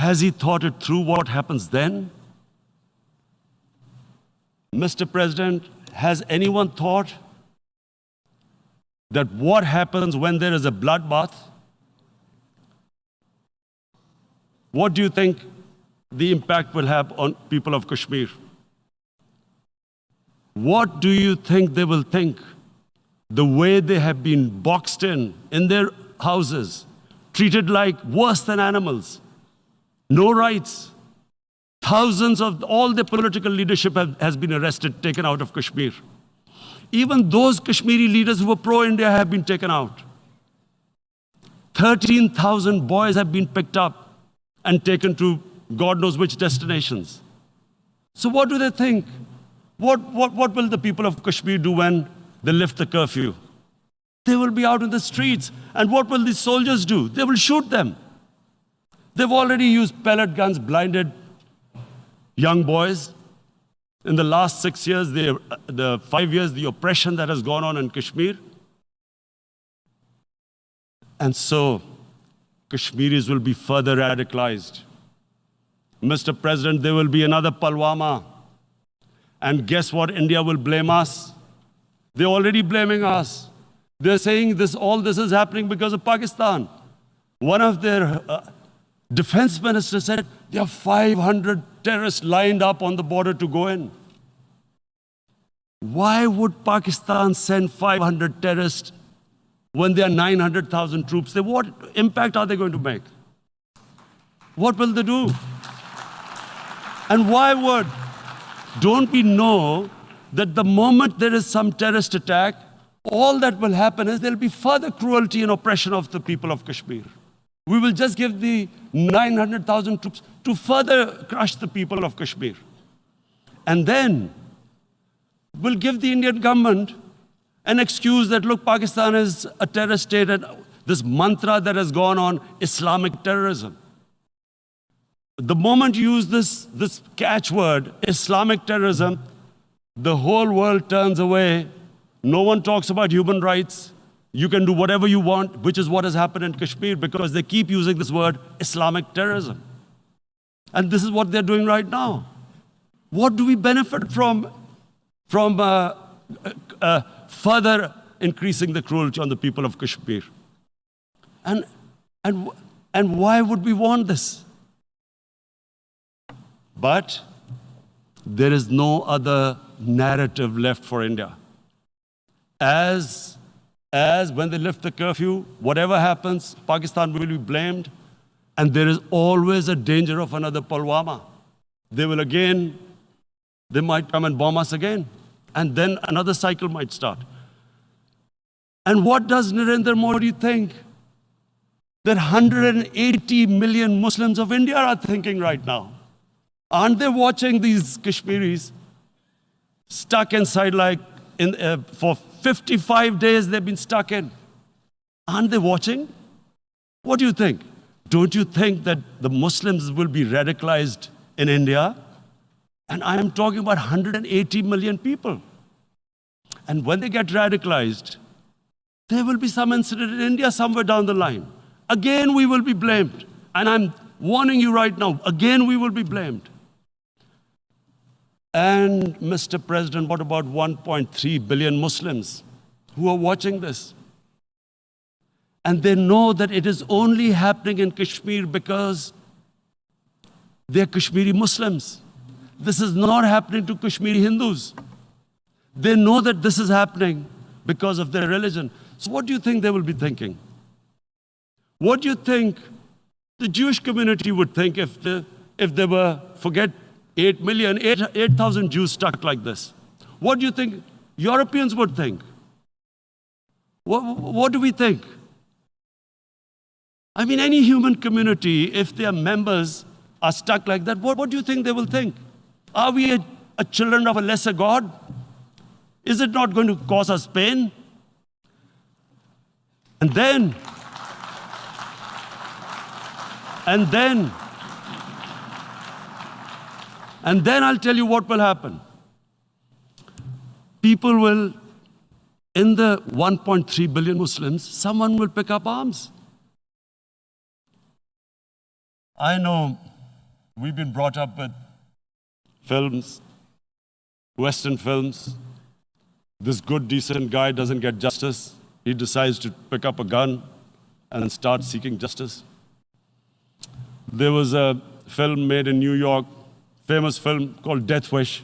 Has he thought it through what happens then? Mr. President, has anyone thought that what happens when there is a bloodbath? What do you think the impact will have on people of Kashmir? What do you think they will think? The way they have been boxed in their houses, treated like worse than animals, no rights. Thousands of all the political leadership has been arrested, taken out of Kashmir. Even those Kashmiri leaders who were pro-India have been taken out. 13,000 boys have been picked up and taken to God knows which destinations. So what do they think? What will the people of Kashmir do when they lift the curfew? They will be out in the streets. And what will the soldiers do? They will shoot them. They've already used pellet guns, blinded young boys. In the last 6 years, the 5 years, the oppression that has gone on in Kashmir. And so, Kashmiris will be further radicalized. Mr. President, there will be another Pulwama. And guess what? India will blame us. They're already blaming us. They're saying all this is happening because of Pakistan. One of their defense ministers said there are 500 terrorists lined up on the border to go in. Why would Pakistan send 500 terrorists when there are 900,000 troops? What impact are they going to make? What will they do? And why would? Don't we know that the moment there is some terrorist attack, all that will happen is there will be further cruelty and oppression of the people of Kashmir. We will just give the 900,000 troops to further crush the people of Kashmir. And then we'll give the Indian government an excuse that, look, Pakistan is a terrorist state, and this mantra that has gone on, Islamic terrorism. The moment you use this catchword, Islamic terrorism, the whole world turns away. No one talks about human rights. You can do whatever you want, which is what has happened in Kashmir, because they keep using this word, Islamic terrorism. And this is what they're doing right now. What do we benefit from further increasing the cruelty on the people of Kashmir? And why would we want this? But there is no other narrative left for India. As when they lift the curfew, whatever happens, Pakistan will be blamed, and there is always a danger of another Pulwama. They might come and bomb us again, and then another cycle might start. And what does Narendra Modi think that 180 million Muslims of India are thinking right now? Aren't they watching these Kashmiris stuck inside for 55 days they've been stuck in? Aren't they watching? What do you think? Don't you think that the Muslims will be radicalized in India? And I am talking about 180 million people. And when they get radicalized, there will be some incident in India somewhere down the line. Again, we will be blamed. And I'm warning you right now, again, we will be blamed. And Mr. President, what about 1.3 billion Muslims who are watching this? And they know that it is only happening in Kashmir because they're Kashmiri Muslims. This is not happening to Kashmiri Hindus. They know that this is happening because of their religion. So what do you think they will be thinking? What do you think the Jewish community would think if they were, forget 8,000 Jews stuck like this? What do you think Europeans would think? What do we think? I mean, any human community, if their members are stuck like that, what do you think they will think? Are we a children of a lesser God? Is it not going to cause us pain? And then I'll tell you what will happen. People will, in the 1.3 billion Muslims, someone will pick up arms. I know we've been brought up with films, Western films. This good, decent guy doesn't get justice. He decides to pick up a gun and start seeking justice. There was a film made in New York, famous film called Death Wish.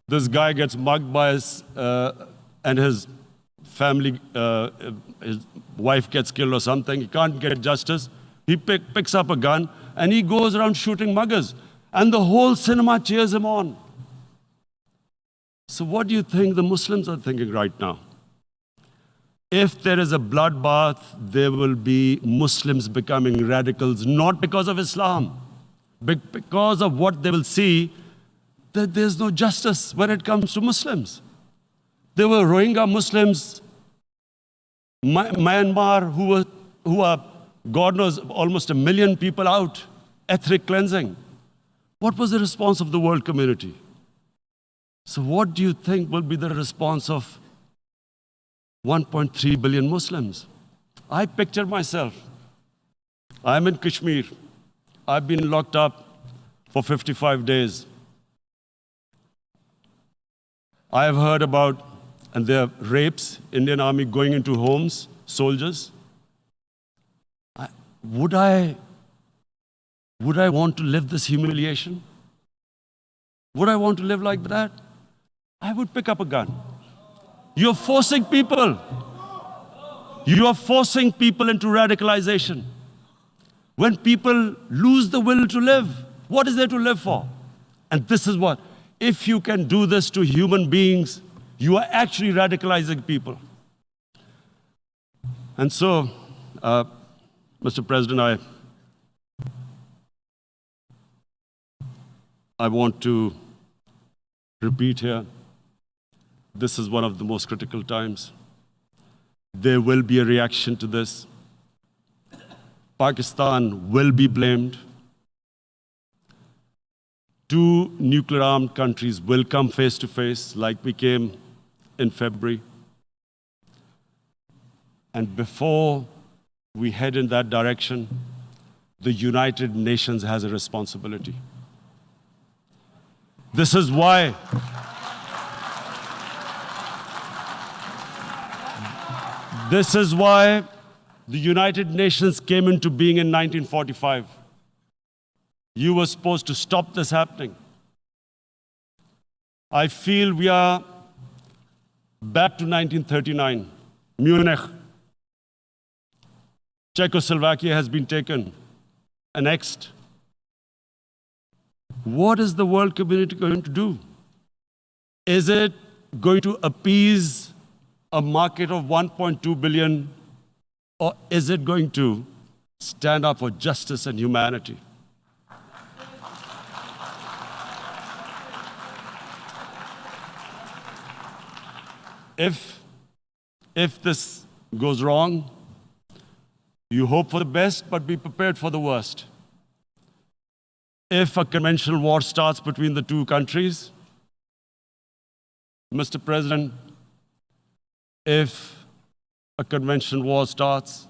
This guy gets mugged by and his family, his wife gets killed or something. He can't get justice. He picks up a gun and he goes around shooting muggers. And the whole cinema cheers him on. So what do you think the Muslims are thinking right now? If there is a bloodbath, there will be Muslims becoming radicals, not because of Islam, but because of what they will see, that there's no justice when it comes to Muslims. There were Rohingya Muslims, Myanmar, who are, God knows, almost 1 million people out, ethnic cleansing. What was the response of the world community? So what do you think will be the response of 1.3 billion Muslims? I picture myself. I'm in Kashmir. I've been locked up for 55 days. I have heard about, and there are rapes, Indian Army going into homes, soldiers. Would I want to live this humiliation? Would I want to live like that? I would pick up a gun. You're forcing people. You are forcing people into radicalization. When people lose the will to live, what is there to live for? And this is what, if you can do this to human beings, you are actually radicalizing people. And so, Mr. President, I want to repeat here, this is one of the most critical times. There will be a reaction to this. Pakistan will be blamed. 2 nuclear-armed countries will come face to face like we came in February. And before we head in that direction, the United Nations has a responsibility. This is why the United Nations came into being in 1945. You were supposed to stop this happening. I feel we are back to 1939, Munich. Czechoslovakia has been taken, annexed. What is the world community going to do? Is it going to appease a market of 1.2 billion, or is it going to stand up for justice and humanity? If this goes wrong, you hope for the best, but be prepared for the worst. If a conventional war starts between the 2 countries, Mr. President, if a conventional war starts,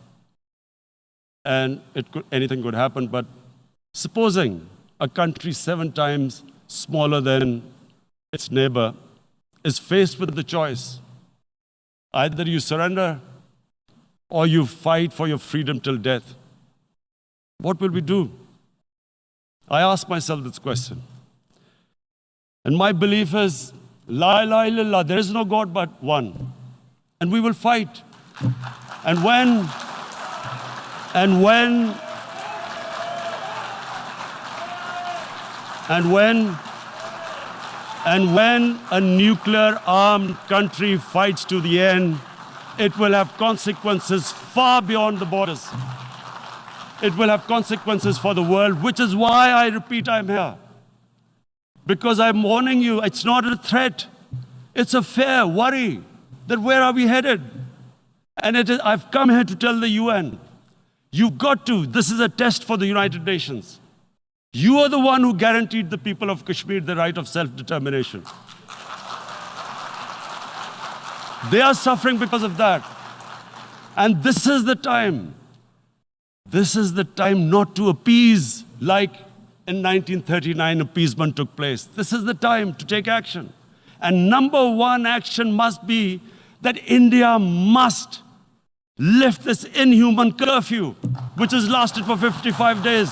and anything could happen, but supposing a country 7 times smaller than its neighbor is faced with the choice, either you surrender or you fight for your freedom till death, what will we do? I ask myself this question. And my belief is, La ilaha illallah, there is no God but one. And we will fight. And when a nuclear-armed country fights to the end, it will have consequences far beyond the borders. It will have consequences for the world, which is why I repeat I'm here. Because I'm warning you, it's not a threat. It's a fair worry that where are we headed? And I've come here to tell the UN, you've got to, this is a test for the United Nations. You are the one who guaranteed the people of Kashmir the right of self-determination. They are suffering because of that. And this is the time. This is the time not to appease like in 1939 appeasement took place. This is the time to take action. And number one action must be that India must lift this inhuman curfew, which has lasted for 55 days.